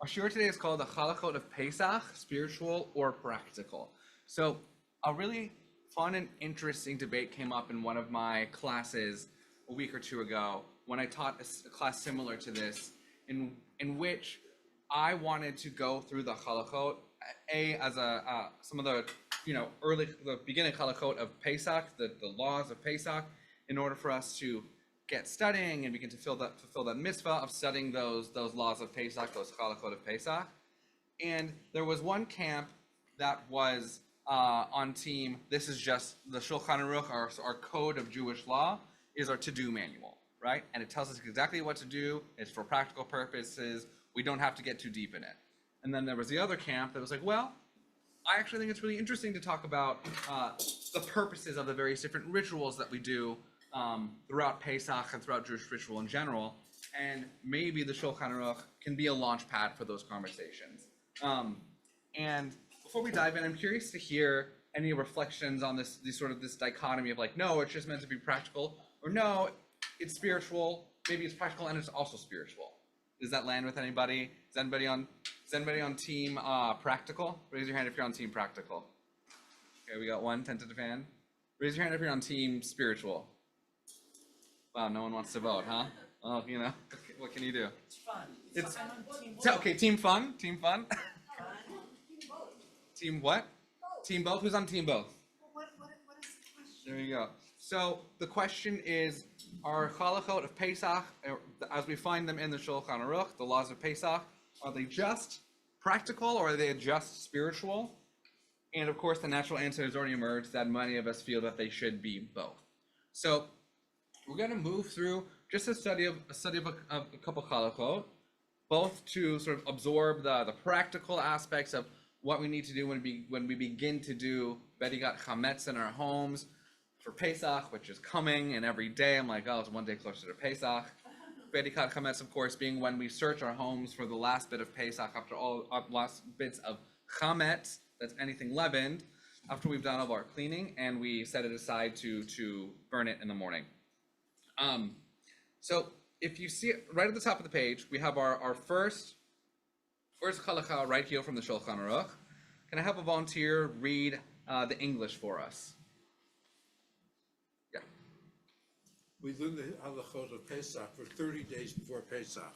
Our shiur today is called the Halachot of Pesach, spiritual or practical. So a really fun and interesting debate came up in one of my classes a week or two ago when I taught a class similar to this, in which I wanted to go through the Halachot, as some of the the beginning Halachot of Pesach, the laws of Pesach, in order for us to get studying and begin to fulfill that mitzvah of studying those laws of Pesach, those Halachot of Pesach. And there was one camp that was on team, this is just the Shulchan Aruch, our code of Jewish law, is our to-do manual, right? And it tells us exactly what to do. It's for practical purposes. We don't have to get too deep in it. And then there was the other camp that was like, well, I actually think it's really interesting to talk about the purposes of the various different rituals that we do throughout Pesach and throughout Jewish ritual in general, and maybe the Shulchan Aruch can be a launch pad for those conversations. And before we dive in, I'm curious to hear any reflections on this dichotomy of like, no, it's just meant to be practical, or no, it's spiritual, maybe it's practical and it's also spiritual. Does that land with anybody? Is anybody on team practical? Raise your hand if you're on team practical. Okay, we got one tentative hand. Raise your hand if you're on team spiritual. Wow, no one wants to vote, huh? Oh, what can you do? It's fun. It's I'm on team okay. Team fun. Team fun. both. Team what? Both. Team both. Who's on team both? What is the question? There you go. So the question is: our Halachot of Pesach, as we find them in the Shulchan Aruch, the laws of Pesach, are they just practical or are they just spiritual? And of course, the natural answer has already emerged that many of us feel that they should be both. So we're going to move through just a study of a couple halachot, both to sort of absorb the practical aspects of what we need to do when we begin to do Bedigat Chametz in our homes for Pesach, which is coming, and every day I'm like, oh, it's one day closer to Pesach. Bedigat Chametz, of course, being when we search our homes for the last bit of Pesach after all last bits of Chametz, that's anything leavened, after we've done all of our cleaning, and we set it aside to burn it in the morning. So if you see it right at the top of the page, we have our first halakha right here from the Shulchan Aruch. Can I have a volunteer read the English for us? Yeah. We learn the halachot of Pesach for 30 days before Pesach.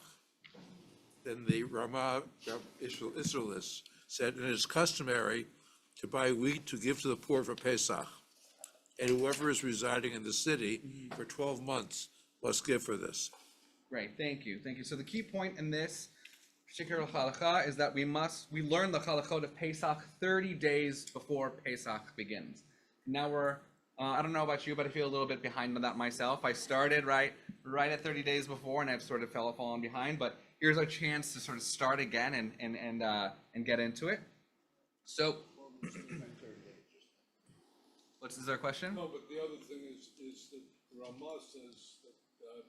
Then the Ramah Israelis said it is customary to buy wheat to give to the poor for Pesach, and whoever is residing in the city for 12 months must give for this. Great, thank you. So the key point in this particular halakha is that we learn the halachot of Pesach 30 days before Pesach begins. Now we're, I don't know about you, but I feel a little bit behind on that myself. I started right at 30 days before, and I've sort of fallen behind, but here's our chance to sort of start again and get into it. So, is there a question? No, but the other thing is that Ramah says that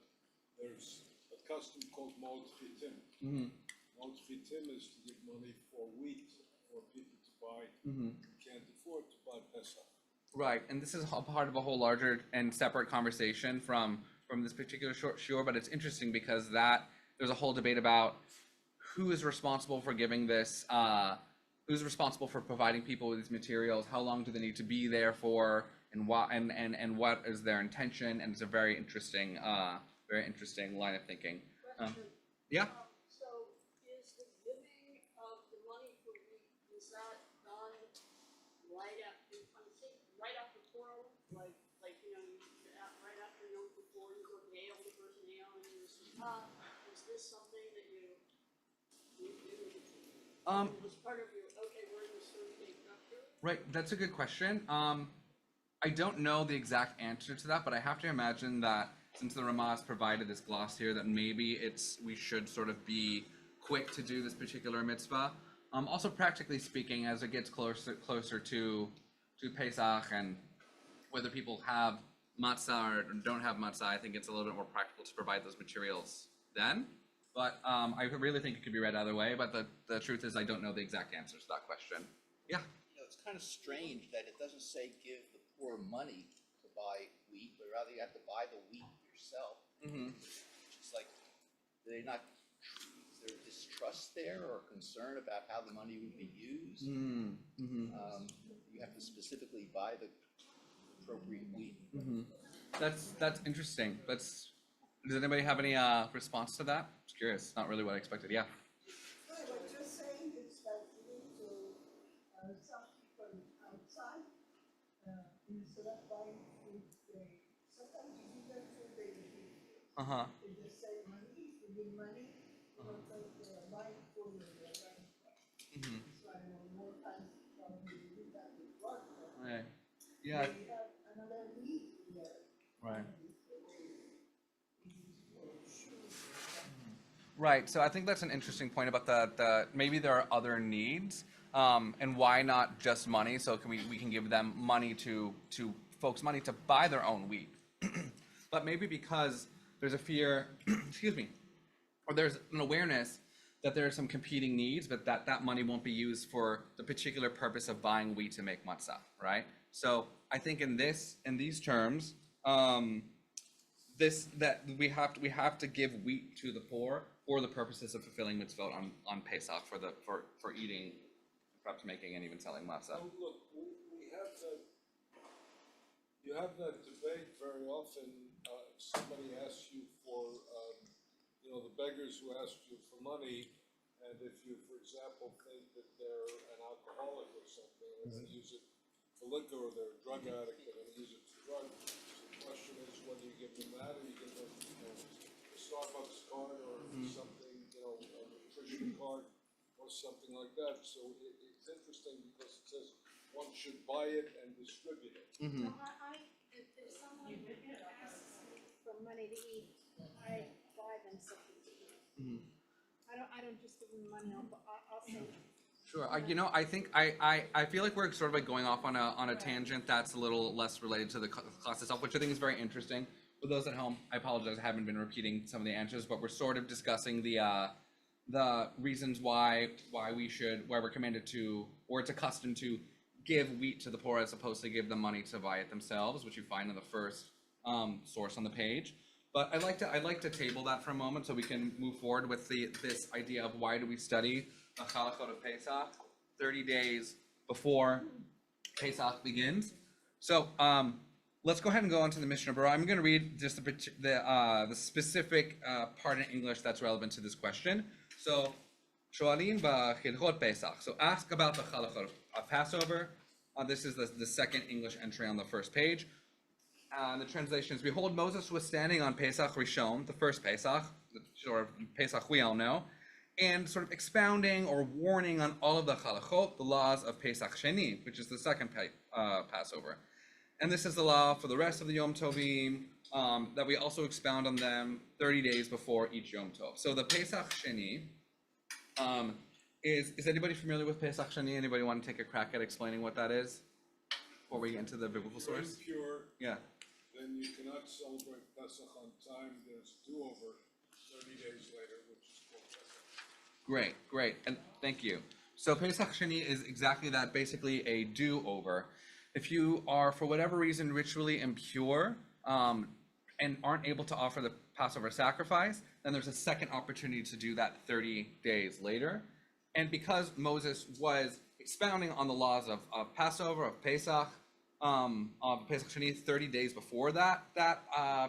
there's a custom called Ma'od Chitim. Ma'od Chitim is to give money for wheat for people to buy who can't afford to buy Pesach. Right, and this is a part of a whole larger and separate conversation from this particular short shiur, but it's interesting because there's a whole debate about who is responsible for giving this, who's responsible for providing people with these materials, how long do they need to be there for, and what is their intention, and it's a very interesting line of thinking. Yeah. So is the giving of the money for wheat, is that done right after Purim? Like right after Yom Kippur, you go nail the first nail and you say, is this something that you do? It was part of your, we're in this Thursday structure? Right, that's a good question. I don't know the exact answer to that, but I have to imagine that since the Ramah has provided this gloss here, that maybe we should sort of be quick to do this particular mitzvah. Also, practically speaking, as it gets closer to Pesach, and whether people have matzah or don't have matzah, I think it's a little bit more practical to provide those materials then. But I really think it could be read either way. But the truth is, I don't know the exact answers to that question. Yeah. It's kind of strange that it doesn't say give the poor money to buy wheat, but rather you have to buy the wheat yourself. It's like they're not trees; they're just trust there or concern about how the money would be used. You have to specifically buy the appropriate wheat. That's interesting. Does anybody have any response to that? Just curious. Not really what I expected. Yeah. What you're saying is that you need to, some people outside, instead of buying food, sometimes you give them food, they give you. Uh-huh. They just say money, if you give money, you don't think they're buying food or they're buying stuff. So I know more times probably you do that with blood. Right. Yeah. They have another need there. Right. Right. So I think that's an interesting point about the maybe there are other needs, and why not just money? So we can give them money to folks money to buy their own wheat, but maybe because there's a fear, excuse me, or there's an awareness that there are some competing needs, but that money won't be used for the particular purpose of buying wheat to make matzah, right? So I think in these terms, that we have to give wheat to the poor for the purposes of fulfilling mitzvot on Pesach for eating, perhaps making and even selling matzah. So look, we have that, you have that debate very often, if somebody asks you for, the beggars who ask you for money, and if you, for example, think that they're an alcoholic or something, and they use it for liquor, or they're a drug addict, and they use it for drugs, the question is, whether you give them that, or you give them, a Starbucks card, or something, a nutrition card, or something like that. So it's interesting because it says one should buy it and distribute it. No, if someone asks me for money to eat, I buy them something to eat. I don't just give them money, I'll say. Sure. I think I feel like we're sort of like going off on a tangent that's a little less related to the class itself, which I think is very interesting. For those at home, I apologize, I haven't been repeating some of the answers, but we're sort of discussing the reasons why we're commanded to, or it's a custom to give wheat to the poor as opposed to give them money to buy it themselves, which you find in the first source on the page. But I'd like to table that for a moment so we can move forward with this idea of why do we study the Halachot of Pesach 30 days before Pesach begins. So let's go ahead and go on to the Mishnah Berurah. I'm going to read just the specific part in English that's relevant to this question. So, Shoalim b'Hilchot Pesach. So ask about the Halachot of Passover. This is the second English entry on the first page. The translation is, behold, Moses was standing on Pesach Rishon, the first Pesach, the sort of Pesach we all know, and sort of expounding or warning on all of the Halachot, the laws of Pesach Sheni, which is the second Passover. And this is the law for the rest of the Yom Tovim, that we also expound on them 30 days before each Yom Tov. So the Pesach Sheni, is anybody familiar with Pesach Sheni? Anybody want to take a crack at explaining what that is before we get into the biblical If you're source? impure, Yeah. then you cannot celebrate Pesach on time. There's a do-over 30 days later, which is called Pesach. Great, and thank you. So Pesach Sheni is exactly that, basically a do-over. If you are, for whatever reason, ritually impure, and aren't able to offer the Passover sacrifice, then there's a second opportunity to do that 30 days later. And because Moses was expounding on the laws of Passover, of Pesach Sheni 30 days before that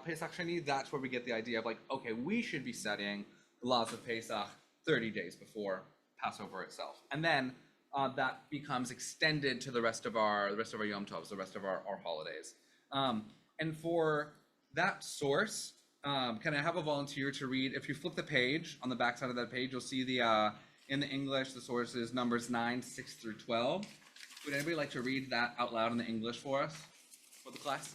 Pesach Sheni, that's where we get the idea of like, okay, we should be studying the laws of Pesach 30 days before Passover itself. And then that becomes extended to the rest of our Yom Tovs, the rest of our holidays. And for that source, can I have a volunteer to read? If you flip the page, on the back side of that page, you'll see in the English, the source is Numbers 9, 6 through 12. Would anybody like to read that out loud in the English for us, for the class?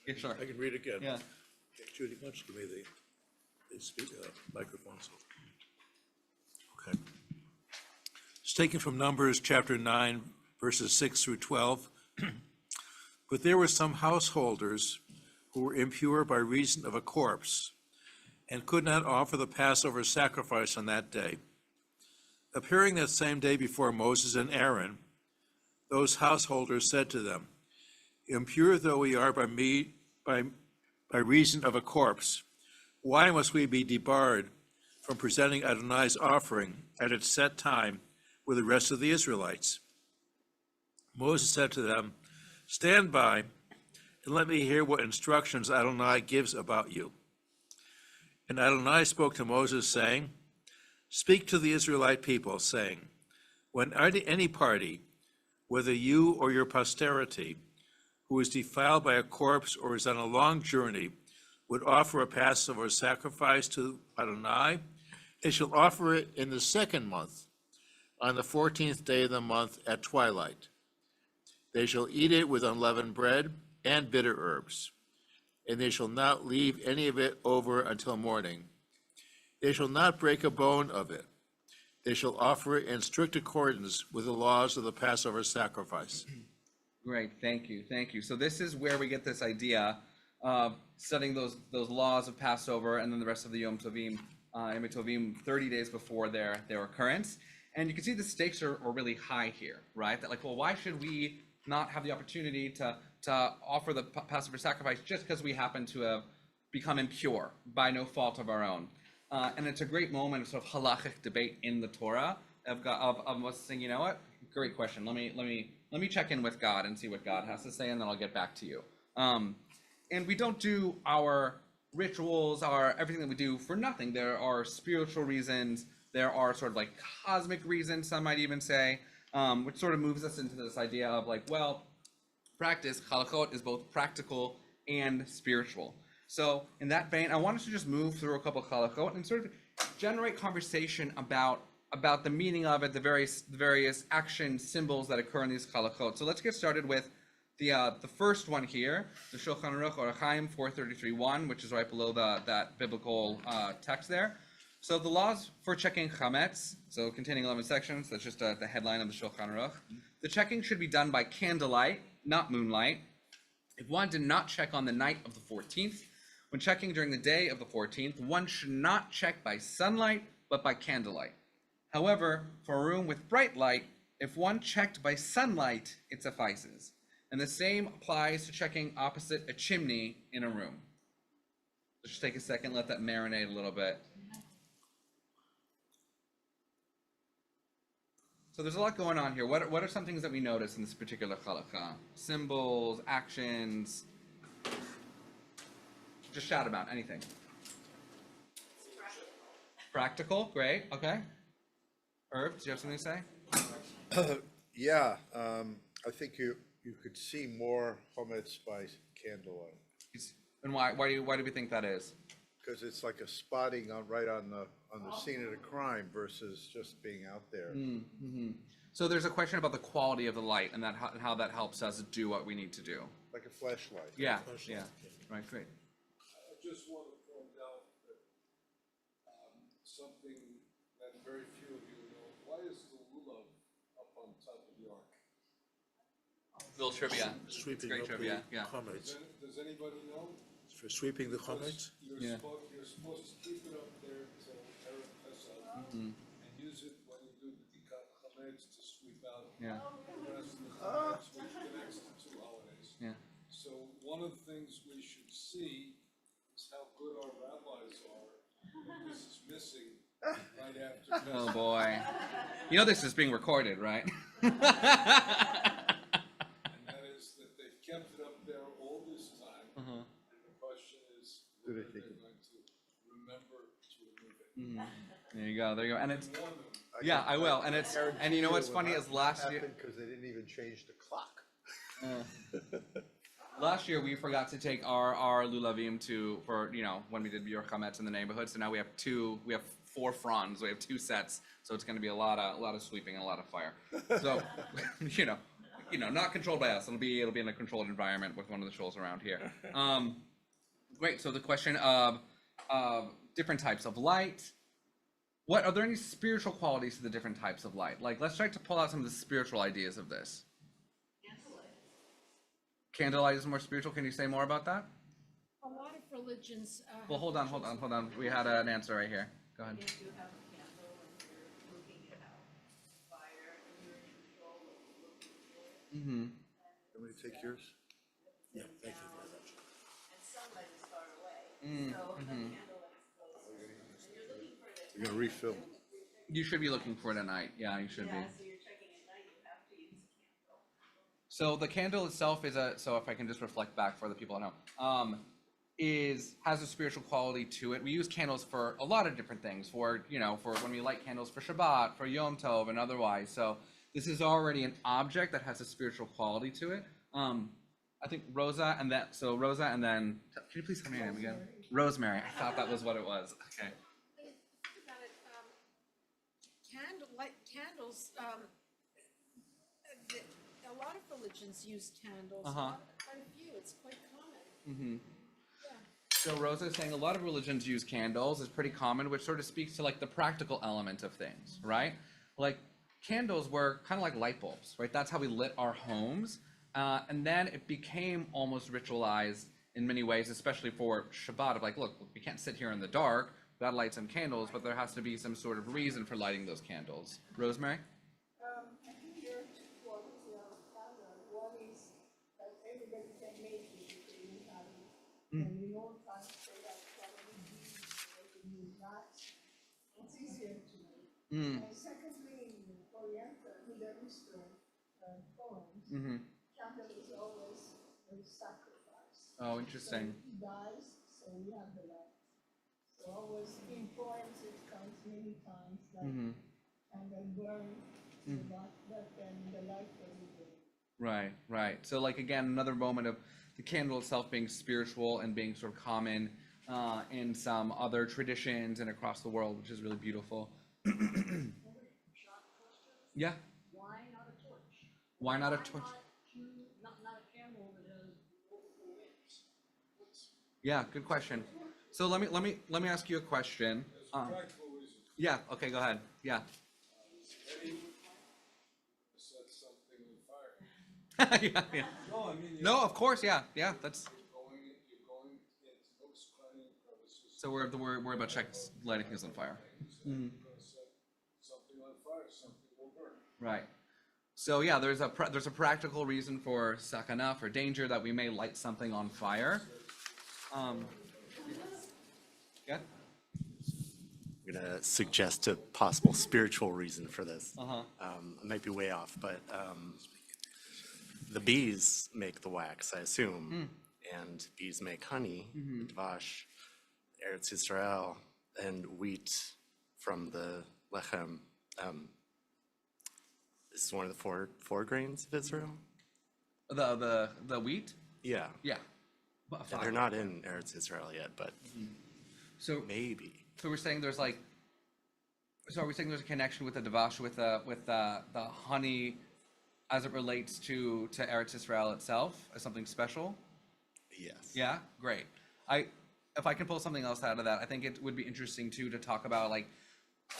Yeah, sure. I can read again. Yeah. Okay, Judy, why don't you give me the microphones? Okay. It's taken from Numbers chapter 9, verses 6 through 12. But there were some householders who were impure by reason of a corpse and could not offer the Passover sacrifice on that day. Appearing that same day before Moses and Aaron, those householders said to them, impure though we are by reason of a corpse, Why must we be debarred from presenting Adonai's offering at its set time with the rest of the Israelites? Moses said to them, stand by and let me hear what instructions Adonai gives about you. And Adonai spoke to Moses, saying, speak to the Israelite people, saying, when any party, whether you or your posterity, who is defiled by a corpse or is on a long journey, would offer a Passover sacrifice to Adonai, they shall offer it in the 2nd month, on the 14th day of the month at twilight. They shall eat it with unleavened bread and bitter herbs, and they shall not leave any of it over until morning. They shall not break a bone of it. They shall offer it in strict accordance with the laws of the Passover sacrifice. Great, thank you, thank you. So this is where we get this idea of studying those laws of Passover and then the rest of the Yom Tovim, Yom Tovim 30 days before their occurrence. And you can see the stakes are really high here, right? That like, well, why should we not have the opportunity to offer the Passover sacrifice just because we happen to have become impure by no fault of our own? And it's a great moment of sort of halachic debate in the Torah of us saying, you know what, great question. Let me check in with God and see what God has to say, and then I'll get back to you. And we don't do our rituals, everything that we do for nothing. There are spiritual reasons. There are sort of like cosmic reasons, some might even say, which sort of moves us into this idea of like, well, practice, halachot, is both practical and spiritual. So in that vein, I wanted to just move through a couple of halachot and sort of generate conversation about the meaning of it, the various action symbols that occur in these halachot. So let's get started with the first one here, the Shulchan Aruch Orach Chaim 433.1, which is right below that biblical text there. So the laws for checking chametz, so containing 11 sections, that's just the headline of the Shulchan Aruch. The checking should be done by candlelight, not moonlight. If one did not check on the night of the 14th, when checking during the day of the 14th, one should not check by sunlight, but by candlelight. However, for a room with bright light, if one checked by sunlight, it suffices. And the same applies to checking opposite a chimney in a room. Let's just take a second, let that marinate a little bit. So there's a lot going on here. What are some things that we notice in this particular halakha? Symbols, actions. Just shout about anything. Practical, great, okay. Herb, do you have something to say? Yeah, I think you could see more chametz by candlelight, And why do we think that is? because it's like a spotting right on the scene of the crime versus just being out there. Mm-hmm. So there's a question about the quality of the light and how that helps us do what we need to do. Like a flashlight. Yeah, yeah, right, great. I just want to point out that something that very few of you know. Why is the lulav up on top of the ark? Little trivia. Sweeping Great up the trivia, yeah. chametz. Does anybody know? For sweeping the chametz? You're supposed to keep it up there till Erev Pesach and use it when you do the Tikat Chametz to sweep out Yeah, the rest of the chametz, which connects to 2 holidays. yeah. So one of the things we should see is how good our rabbis are. This is missing right after Oh Pesach. boy. You know this is being recorded, right? And that is that they've kept it up there all this time. And the question is, whether they're going to remember to remove it. There you go, there you go. And it's, Warn them. yeah, I will. And you know what's funny is last year, Because they didn't even change the clock. last year we forgot to take our lulavim for when we did Biur Chametz in the neighborhood. So now we have 4 fronds. We have 2 sets. So it's going to be a lot of sweeping and a lot of fire. So not controlled by us. It'll be in a controlled environment with one of the shuls around here. Great. So the question of different types of light. Are there any spiritual qualities to the different types of light? Like, let's try to pull out some of the spiritual ideas of this. Candlelight is more spiritual. Can you say more about that? A lot of religions. Well, hold on. We had an answer right here. Go ahead. If you have a candle and you're looking at how fire and you're in control of looking for it. Mm-hmm. Want me to take yours? Yeah, thank you very much. And sunlight is far away. Mm, So a mhm. candle lights You're gonna refill. You should be looking for it at night. Yeah, you should be. Yeah, so you're checking at night, you have to use a candle. So the candle itself is so if I can just reflect back for the people at home, has a spiritual quality to it. We use candles for a lot of different things. For when we light candles for Shabbat, for Yom Tov, and otherwise. So this is already an object that has a spiritual quality to it. I think Rosa and then can you please tell me your name again? Rosemary. I thought that was what it was. Okay. Think about it, candles, a lot of religions use candles, quite a few, it's quite common. Mm-hmm. Yeah. So Rosa is saying a lot of religions use candles. It's pretty common, which sort of speaks to like the practical element of things, right? Like candles were kind of like light bulbs, right? That's how we lit our homes. And then it became almost ritualized in many ways, especially for Shabbat, of like, look, we can't sit here in the dark, we gotta light some candles, but there has to be some sort of reason for lighting those candles. Rosemary? I think there are two qualities of candle. One is that everybody can make it if they know how to. And in old times, they had probably beads, they can use that. It's easier to make. And secondly, in Oriental, Middle Eastern poems, candle is always a sacrifice. Oh, interesting. So he dies, so we have the light. So always in poems it comes many times that candle burn, but then the light doesn't burn. Right. So like again, another moment of the candle itself being spiritual and being sort of common in some other traditions and across the world, which is really beautiful. Yeah. Why not a torch? Why not a torch? Not a candle that has multiple wicks? Yeah, good question. So let me ask you a question. Practical reason. Yeah. Okay. Go ahead. Yeah. Any set something on fire. yeah. No, I mean, No, of course. Yeah. That's you're going into nooks, crannies, crevices. so we're about to check lighting things on fire. You're gonna set something on fire, something will burn. Right. So yeah, there's a practical reason for sakana, for danger, that we may light something on fire. Yeah. I'm gonna suggest a possible spiritual reason for this. I might be way off, but the bees make the wax, I assume, and bees make honey, dvash, Eretz Yisrael, and wheat from the lechem. This is one of the four grains of Israel. The wheat. Yeah, Yeah. and they're not in Eretz Yisrael yet, but So maybe. so we're saying there's like. So are we saying there's a connection with the davash with the honey, as it relates to Eretz Israel itself as something special? Yes. Yeah, great. If I can pull something else out of that, I think it would be interesting too to talk about like,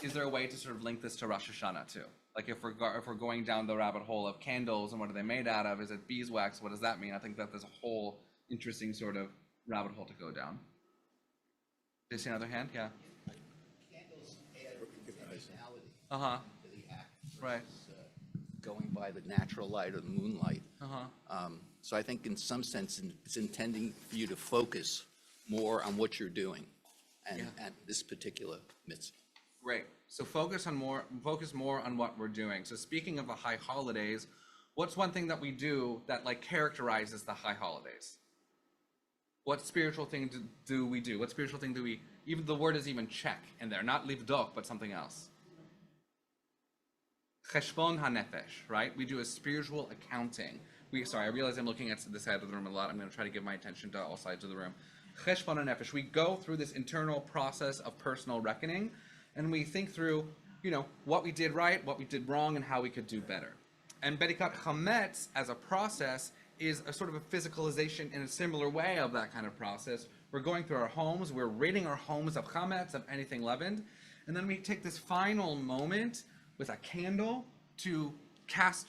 is there a way to sort of link this to Rosh Hashanah too? Like if we're going down the rabbit hole of candles and what are they made out of? Is it beeswax? What does that mean? I think that there's a whole interesting sort of rabbit hole to go down. Do you see another hand? Yeah. Candles add personality Uh-huh. to the act. Right. versus, going by the natural light or the moonlight. So I think in some sense, it's intending for you to focus more on what you're doing and at this particular mitzvah. Great. So focus more on what we're doing. So speaking of the high holidays, what's one thing that we do that like characterizes the high holidays? What spiritual thing do we do? What spiritual thing do we, even the word is even check in there, not livdok, but something else. Cheshbon hanefesh, right? We do a spiritual accounting. I realize I'm looking at this side of the room a lot. I'm going to try to give my attention to all sides of the room. Cheshbon hanefesh. We go through this internal process of personal reckoning, and we think through, what we did right, what we did wrong, and how we could do better. And Bedikat Chametz, as a process, is a sort of a physicalization in a similar way of that kind of process. We're going through our homes, we're ridding our homes of chametz, of anything leavened, and then we take this final moment with a candle to cast,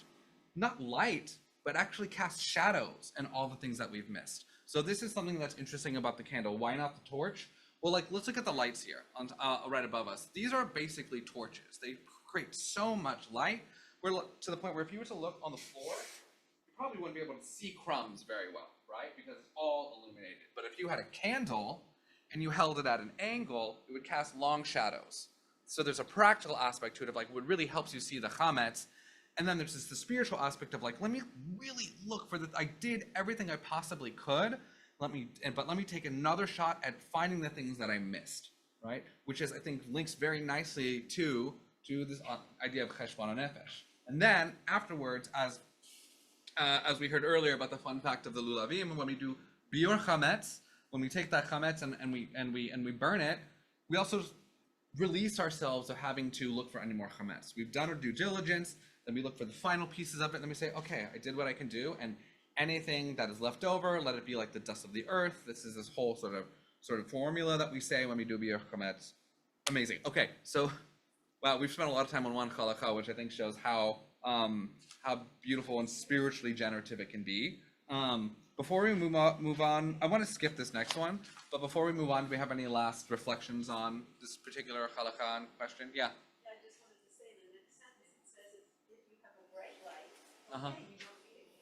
not light, but actually cast shadows and all the things that we've missed. So this is something that's interesting about the candle. Why not the torch? Well, let's look at the lights here on, right above us. These are basically torches. They create so much light, to the point where if you were to look on the floor, you probably wouldn't be able to see crumbs very well, right? Because it's all illuminated. But if you had a candle and you held it at an angle, it would cast long shadows, So there's a practical aspect to it of like what really helps you see the chametz, and then there's the spiritual aspect of like, let me really look for the. I did everything I possibly could. Let me take another shot at finding the things that I missed, right? Which is, I think, links very nicely to this idea of cheshbon nefesh. And then afterwards, as we heard earlier about the fun fact of the lulavim, when we do biur chametz, when we take that chametz and we burn it, we also release ourselves of having to look for any more chametz. We've done our due diligence, then we look for the final pieces of it, and then we say, okay, I did what I can do, and anything that is left over, let it be like the dust of the earth. This is this whole sort of formula that we say when we do biur chametz. Amazing. Okay, so wow, we've spent a lot of time on one halakha, which I think shows how beautiful and spiritually generative it can be. Before we move on, I want to skip this next one, but before we move on, do we have any last reflections on this particular halakha question? Yeah. I just wanted to say the next sentence, it says if you have a bright light, okay, you don't need it.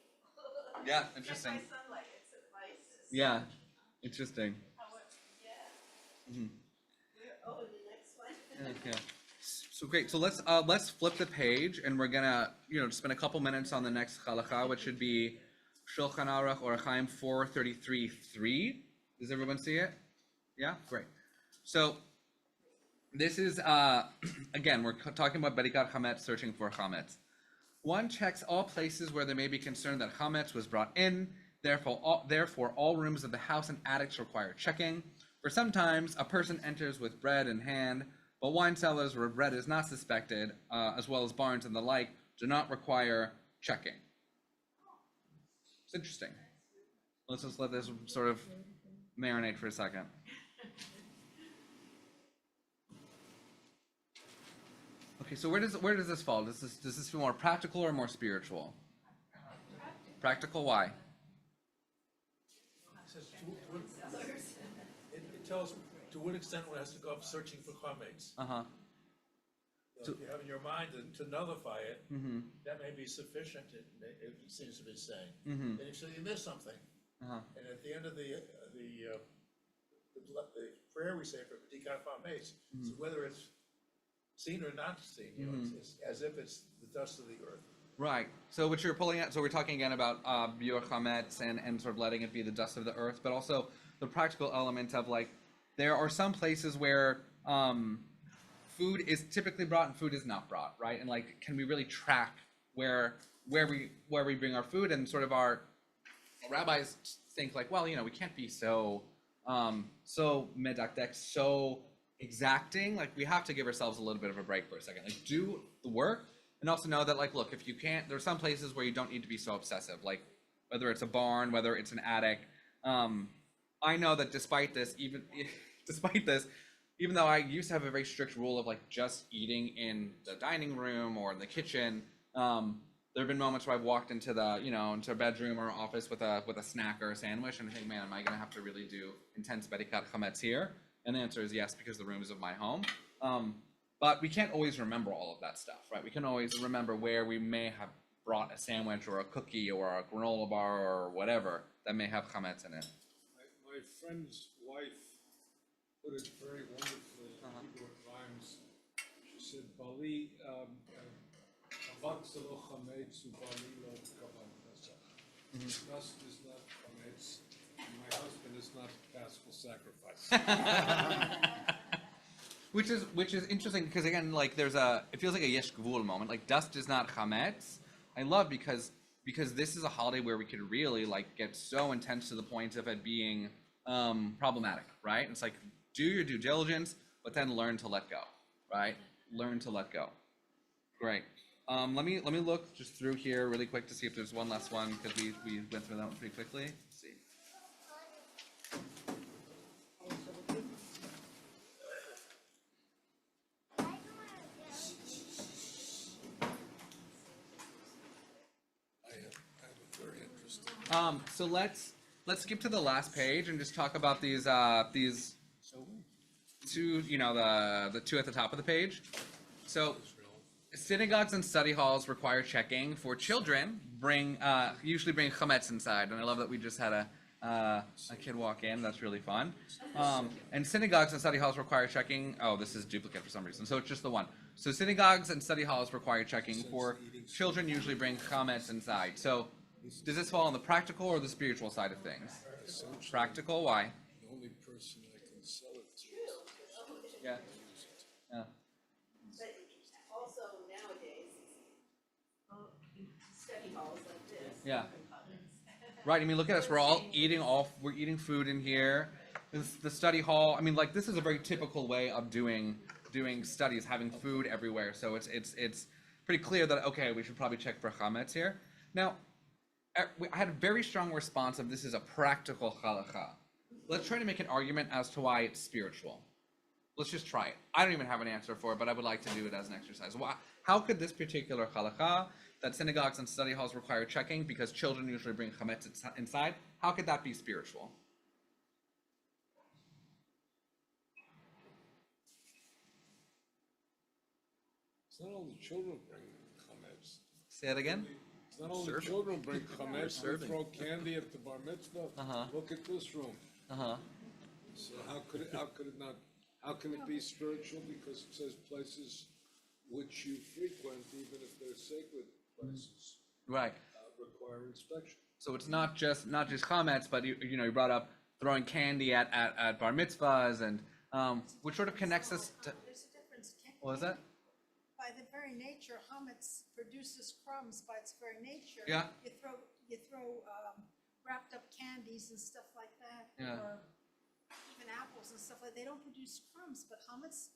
Yeah, interesting. Get my sunlight, it's a device. Yeah, interesting. Yeah. Oh, the next one. Yeah. So great. So let's flip the page, and we're gonna spend a couple minutes on the next halakha, which should be Shulchan Aruch Orach Chaim 433.3. Does everyone see it? Yeah, great. So this is again, we're talking about Bedikat Chametz, searching for Chametz. One checks all places where there may be concern that Chametz was brought in. Therefore, all rooms of the house and attics require checking. For sometimes a person enters with bread in hand, but wine cellars where bread is not suspected, as well as barns and the like, do not require checking. It's interesting. Let's just let this sort of marinate for a second. Okay, so where does this fall? Does this feel more practical or more spiritual? Practical. Why? It tells to what extent one has to go up searching for chametz. So if you have in your mind to nullify it, that may be sufficient, it seems to be saying. And so you miss something. And at the end of the prayer we say for B'dikat Chametz, so whether it's seen or not seen, it's as if it's the dust of the earth. Right. So what you're pulling at, so we're talking again about biur chametz and sort of letting it be the dust of the earth, but also the practical element of like, there are some places where food is typically brought and food is not brought, right? And like, can we really track where we bring our food? And sort of our rabbis think like, well, we can't be so medakdek, so exacting. Like, we have to give ourselves a little bit of a break for a second. Like, do the work, and also know that like, look, if you can't, there's some places where you don't need to be so obsessive. Like, whether it's a barn, whether it's an attic. I know that despite this, even though I used to have a very strict rule of like just eating in the dining room or in the kitchen, there have been moments where I've walked into the, into a bedroom or office with a snack or a sandwich and I think, man, am I going to have to really do intense Bedikat Chametz here? And the answer is yes, because the room is of my home. But we can't always remember all of that stuff, right? We can always remember where we may have brought a sandwich or a cookie or a granola bar or whatever that may have chametz in it. My friend's wife put it very wonderfully in Hebrew rhymes. She said, Bali, avat lo chametz, ubali lo kavan pesach. Dust is not chametz, and my husband is not paschal sacrifice. Which is interesting because again, like it feels like a yesh gvul moment. Like dust is not chametz. I love because this is a holiday where we could really like get so intense to the point of it being problematic, right? It's like do your due diligence, but then learn to let go, right? Learn to let go. Great. Let me look just through here really quick to see if there's one last one because we went through that one pretty quickly. Let's see. So let's skip to the last page and just talk about these two, the two at the top of the page. So synagogues and study halls require checking. For children, usually bring chametz inside, and I love that we just had a kid walk in. That's really fun. And synagogues and study halls require checking. Oh, this is duplicate for some reason. So it's just the one. So synagogues and study halls require checking for children usually bring chametz inside. So does this fall on the practical or the spiritual side of things? Practical, why? The only person I can sell it to. Yeah. Yeah. But also nowadays, study halls like this. Yeah. open comments. Right. I mean, look at us. We're eating food in here. The study hall. I mean, like this is a very typical way of doing studies, having food everywhere. So it's pretty clear that okay, we should probably check for chametz here. Now, I had a very strong response of this is a practical halacha. Let's try to make an argument as to why it's spiritual. Let's just try it. I don't even have an answer for it, but I would like to do it as an exercise. How could this particular halacha that synagogues and study halls require checking because children usually bring chametz inside, how could that be spiritual? It's not only children bring chametz. Say it again. It's not only children bring chametz, they throw candy at the bar mitzvah. Look at this room. So how could it not, how can it be spiritual? Because it says places which you frequent, even if they're sacred places, Right. require inspection. So it's not just chametz, but you brought up throwing candy at bar mitzvahs and which sort of connects us to. There's a difference. What was that? By the very nature, chametz produces crumbs by its very nature. Yeah. You throw wrapped up candies and stuff like that, Yeah. or even apples and stuff like, they don't produce crumbs, but chametz,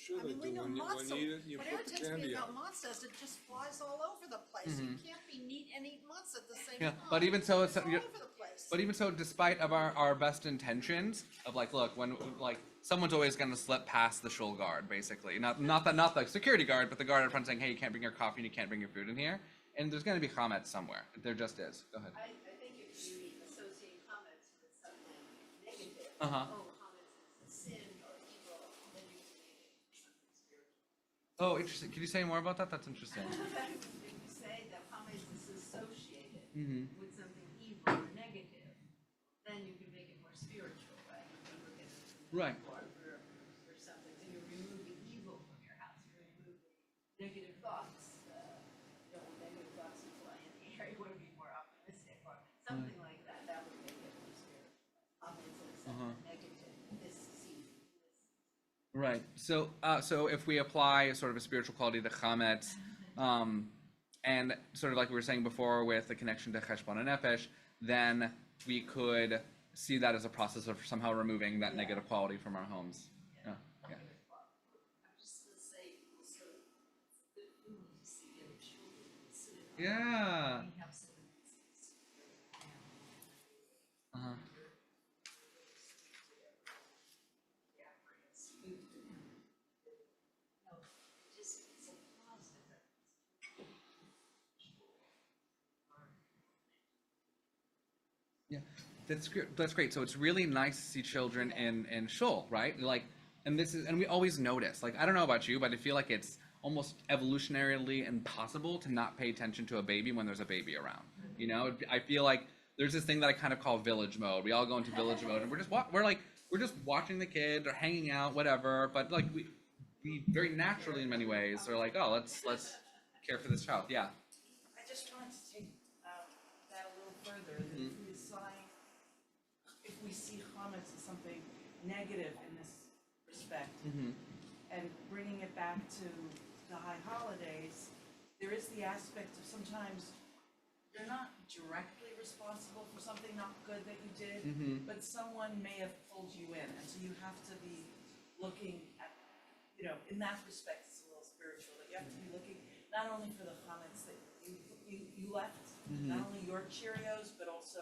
Sure I mean, they we do. know When you matzah, eat it, you what put the irritates me candy about out. matzah is it just flies all over the place. You can't be neat and eat matzah at the same Yeah, time. but even so, It's all over the place. But even so, despite of our best intentions of like, look, when like someone's always gonna slip past the shul guard, basically. Not the security guard, but the guard in front saying, hey, you can't bring your coffee and you can't bring your food in here. And there's gonna be chametz somewhere. There just is. Go ahead. I think if you associate comments with something negative, Uh-huh. oh, comments is a sin or evil, then you can make it something spiritual. Oh, interesting. Can you say more about that? That's interesting. If you say that comments is associated Mm-hmm. with something evil or negative, then you can make it more spiritual, right? You can look at it as a Right. metaphor for something, so you remove the evil from your house, you remove the negative thoughts, don't want negative thoughts to fly in the air, you want to be more optimistic, or something like that, that would make it more spiritual. Comments instead of negative, this seed, this. Right. So if we apply sort of a spiritual quality to chametz, and sort of like we were saying before with the connection to cheshbon and nefesh, then we could see that as a process of somehow removing that negative quality from our homes. Yeah. Yeah. I'm just gonna say, so, the food you see in children, sit at Yeah. we have some of these. Uh-huh. Yeah, it's food for them. No, just, it's a positive. Yeah, that's great. So it's really nice to see children in shul, right? Like, and we always notice. Like, I don't know about you, but I feel like it's almost evolutionarily impossible to not pay attention to a baby when there's a baby around. You know, I feel like there's this thing that I kind of call village mode. We all go into village mode, and we're just watching the kid or hanging out, whatever. But like we very naturally in many ways are like, oh, let's care for this child. Yeah. I just wanted to take that a little further, that if we assign, if we see chametz as something negative in this respect, and bringing it back to the high holidays, there is the aspect of sometimes you're not directly responsible for something not good that you did, but someone may have pulled you in, and so you have to be looking at, in that respect, it's a little spiritual, that you have to be looking not only for the comments that you left, not only your Cheerios, but also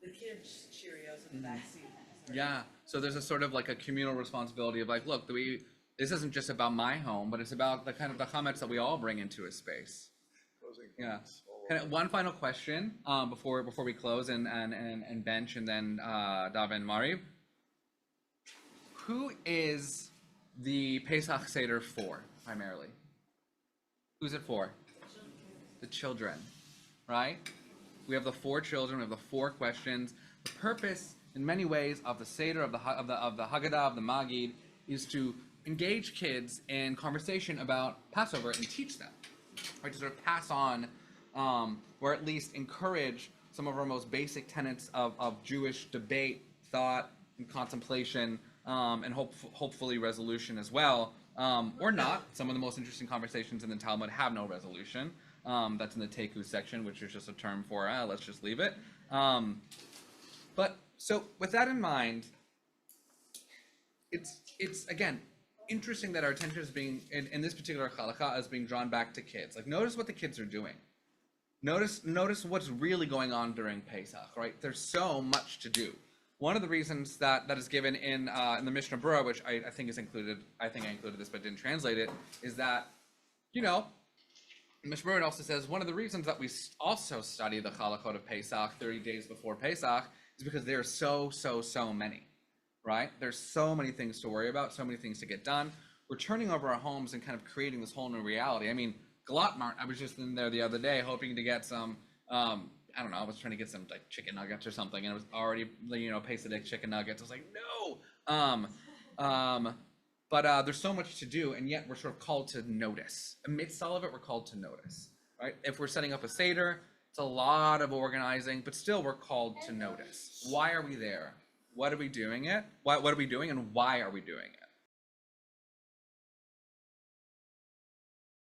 the kids' Cheerios in the backseat. Yeah. So there's a sort of like a communal responsibility of like, look, this isn't just about my home, but it's about the kind of the chametz that we all bring into a space. Yeah. One final question before we close and bench and then Dava and Mariv. Who is the Pesach Seder for primarily? Who's it for? The children, right? We have the 4 children. We have the 4 questions. The purpose, in many ways, of the Seder, of the Haggadah, of the Magid, is to engage kids in conversation about Passover and teach them, right? To sort of pass on, or at least encourage some of our most basic tenets of Jewish debate, thought, and contemplation, and hopefully resolution as well, or not. Some of the most interesting conversations in the Talmud have no resolution. That's in the Teku section, which is just a term for let's just leave it. But so with that in mind, it's again interesting that our attention is being in this particular halakha is being drawn back to kids. Like, notice what the kids are doing. Notice what's really going on during Pesach, right? There's so much to do. One of the reasons that is given in the Mishnah Berurah, which I think is included, I think I included this but didn't translate it, is that, Mishnah Berurah also says one of the reasons that we also study the Halachot of Pesach 30 days before Pesach is because there are so many, right? There's so many things to worry about, so many things to get done. We're turning over our homes and kind of creating this whole new reality. I mean, Galat Mart, I was just in there the other day hoping to get some, I don't know, I was trying to get some like chicken nuggets or something, and it was already, Pesach chicken nuggets. I was like, no! But there's so much to do, and yet we're sort of called to notice. Amidst all of it, we're called to notice, right? If we're setting up a Seder, it's a lot of organizing, but still we're called to notice. Why are we there? What are we doing it? What are we doing, and why are we doing it?